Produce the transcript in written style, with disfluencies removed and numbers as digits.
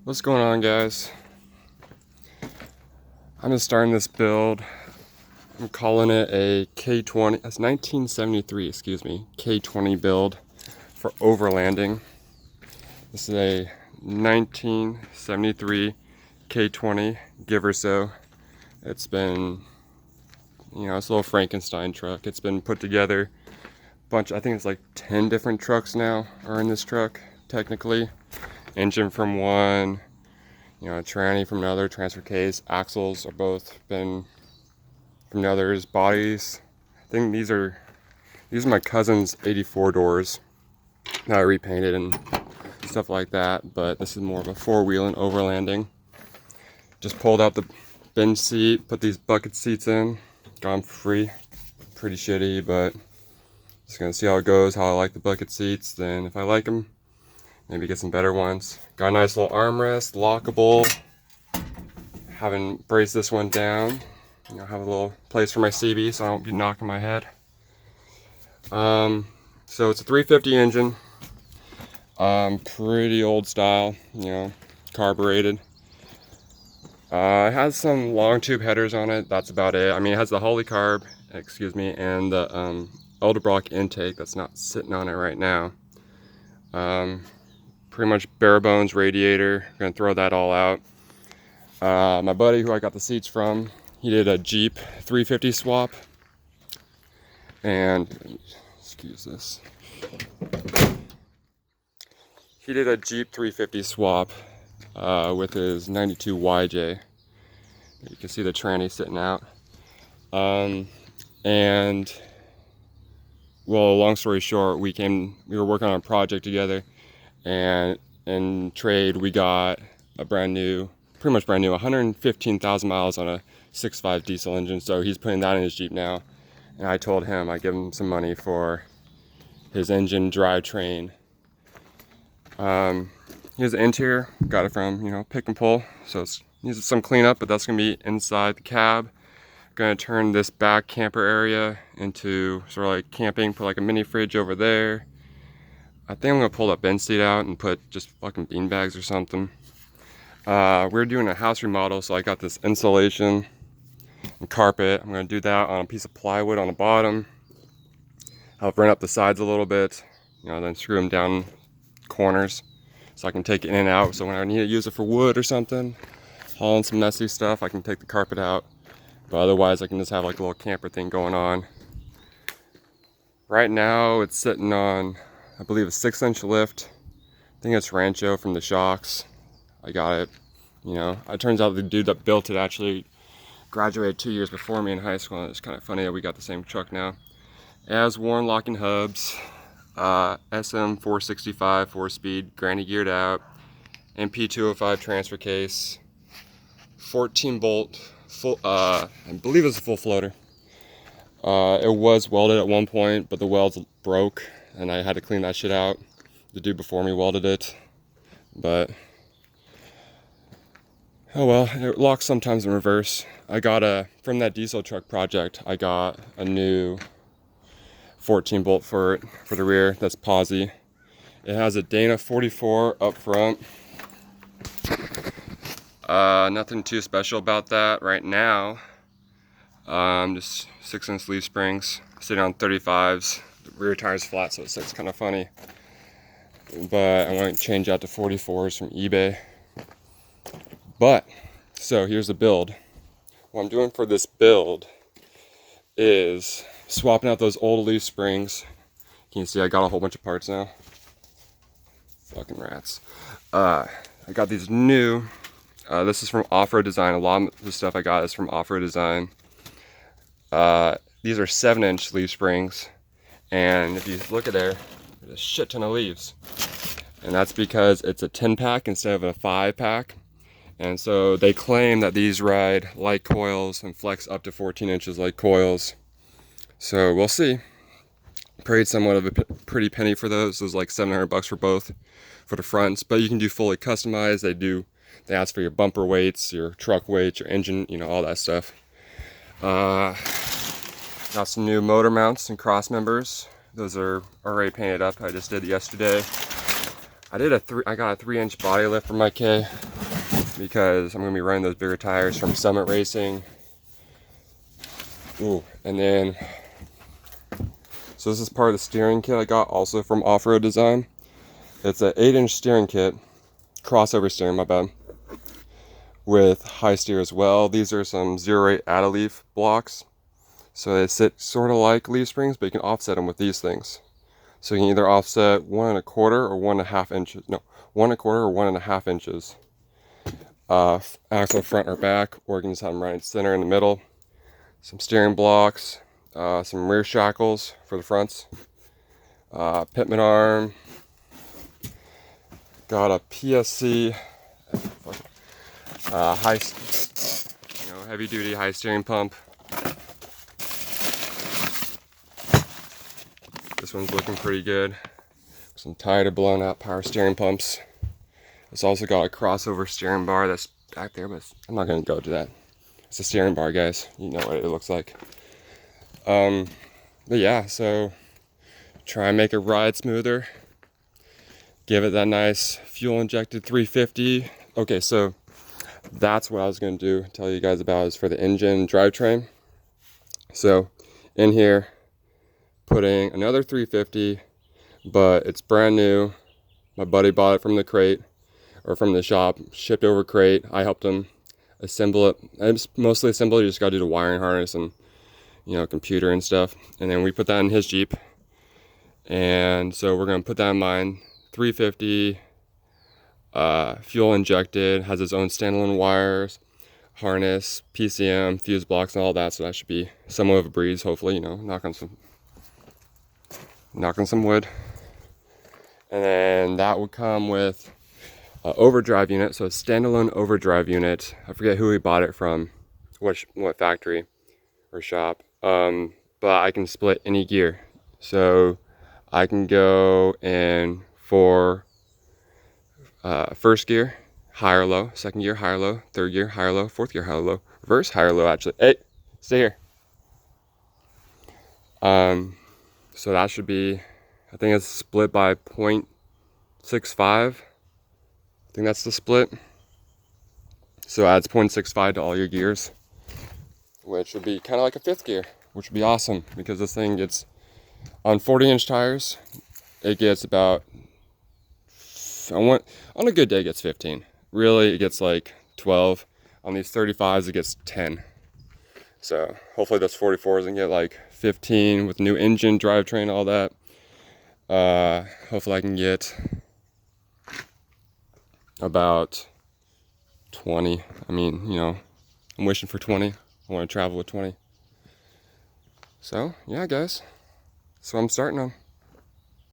What's going on, guys? I'm just starting this build. I'm calling it a K20. It's 1973, excuse me, K20 build for overlanding. This is a 1973 K20, give or so. It's been, it's a little Frankenstein truck. It's been put together. I think it's like 10 different trucks now are in this truck, technically. Engine from one, a tranny from another, transfer case, axles are both been from the others, bodies. I think these are my cousin's 84 doors that I repainted and stuff like that, but this is more of a four-wheeling overlanding. Just pulled out the bin seat, put these bucket seats in, got them for free. Pretty shitty, but just gonna see how it goes, how I like the bucket seats. Then if I like them, maybe get some better ones. Got a nice little armrest, lockable. Haven't braced this one down. Have a little place for my CB so I don't be knocking my head. So it's a 350 engine. Pretty old style, carbureted. It has some long tube headers on it. That's about it. I mean, it has the Holy Carb, and the Edelbrock intake that's not sitting on it right now. Pretty much bare bones radiator. Gonna throw that all out. My buddy who I got the seats from, he did a Jeep 350 swap, and excuse this. He did a Jeep 350 swap with his 92 YJ. You can see the tranny sitting out. And well, long story short, we were working on a project together, and in trade we got a pretty much brand new 115,000 miles on a 6.5 diesel engine. So he's putting that in his Jeep now, and I told him I'd give him some money for his engine drivetrain. Here's the interior. Got it from pick and pull, so it needs some cleanup, but that's gonna be inside the cab. Gonna turn this back camper area into sort of like camping. Put like a mini fridge over there. I think I'm gonna pull that bin seat out and put just fucking bean bags or something. We're doing a house remodel, so I got this insulation and carpet. I'm gonna do that on a piece of plywood on the bottom. I'll run up the sides a little bit, then screw them down corners so I can take it in and out. So when I need to use it for wood or something, hauling some messy stuff, I can take the carpet out. But otherwise, I can just have like a little camper thing going on. Right now, it's sitting on, I believe, a 6-inch lift. I think it's Rancho from the shocks. I got it. It turns out the dude that built it actually graduated 2 years before me in high school. And it's kind of funny that we got the same truck now. It has Warren locking hubs, SM 465 4-speed, granny geared out, and pt1 transfer case, 14-bolt. Full, I believe it's a full floater. It was welded at one point, but the welds broke, and I had to clean that shit out. The dude before me welded it, but oh well, it locks sometimes in reverse. I got from that diesel truck project, I got a new 14-bolt for the rear. That's posi. It has a Dana 44 up front. Nothing too special about that right now. Just 6-inch leaf springs, sitting on 35s. The rear tire's flat, so it sits kind of funny. But I want to change out to 44s from eBay. So here's the build. What I'm doing for this build is swapping out those old leaf springs. Can you see I got a whole bunch of parts now? Fucking rats. I got these new. This is from Off-Road Design. A lot of the stuff I got is from Off-Road Design. These are 7-inch leaf springs, and if you look at there's a shit ton of leaves, and that's because it's a 10-pack instead of a 5-pack. And so they claim that these ride like coils and flex up to 14 inches like coils. So we'll see. Paid somewhat of a pretty penny for those. It was like $700 for both for the fronts, but you can do fully customized. They ask for your bumper weights, your truck weights, your engine, all that stuff. Got some new motor mounts and cross members. Those are already painted up. I just did yesterday. I got a 3-inch body lift for my K. because I'm going to be running those bigger tires from Summit Racing. Ooh, and then, so this is part of the steering kit I got also from Off-Road Design. It's an 8-inch steering kit, crossover steering, my bad, with high steer as well. These are some 0.8 Add-A-Leaf blocks. So they sit sort of like leaf springs, but you can offset them with these things. So you can either offset 1 1/4 or 1.5 inches. No, 1 1/4 or 1.5 inches. Axle front or back, or you can just have them right center in the middle. Some steering blocks, some rear shackles for the fronts, pitman arm. Got a PSC heavy duty high steering pump. This one's looking pretty good. Some tired or blown out power steering pumps. It's also got a crossover steering bar that's back there, but I'm not going to go to that. It's a steering bar, guys. You know what it looks like. But yeah, so try and make it ride smoother. Give it that nice fuel injected 350. Okay, so that's what I was going to tell you guys about is for the engine drivetrain. So in here, putting another 350, but it's brand new. My buddy bought it from the crate, or from the shop, shipped over crate. I helped him assemble it. It's mostly assembled. You just got to do the wiring harness and, you know, computer and stuff. And then we put that in his Jeep. And so we're going to put that in mine. 350, fuel injected, has its own standalone wires, harness, PCM, fuse blocks, and all that. So that should be somewhat of a breeze, hopefully, you know, knock on some wood. And then that would come with an overdrive unit, so a standalone overdrive unit. I forget who we bought it from, what factory or shop, but I can split any gear. So I can go in for first gear, high or low, second gear, high or low, third gear, high or low, fourth gear, high or low, reverse, high or low, actually. Hey, stay here. So that should be, I think it's split by 0.65. I think that's the split. So it adds 0.65 to all your gears, which would be kind of like a fifth gear, which would be awesome because this thing gets, on 40-inch tires, it gets about, on a good day it gets 15. Really, it gets like 12. On these 35s, it gets 10. So hopefully those 44s can get like 15 with new engine, drivetrain, all that. Hopefully I can get about 20. I mean, you know, I'm wishing for 20. I want to travel with 20. So yeah, guys. So I'm starting them.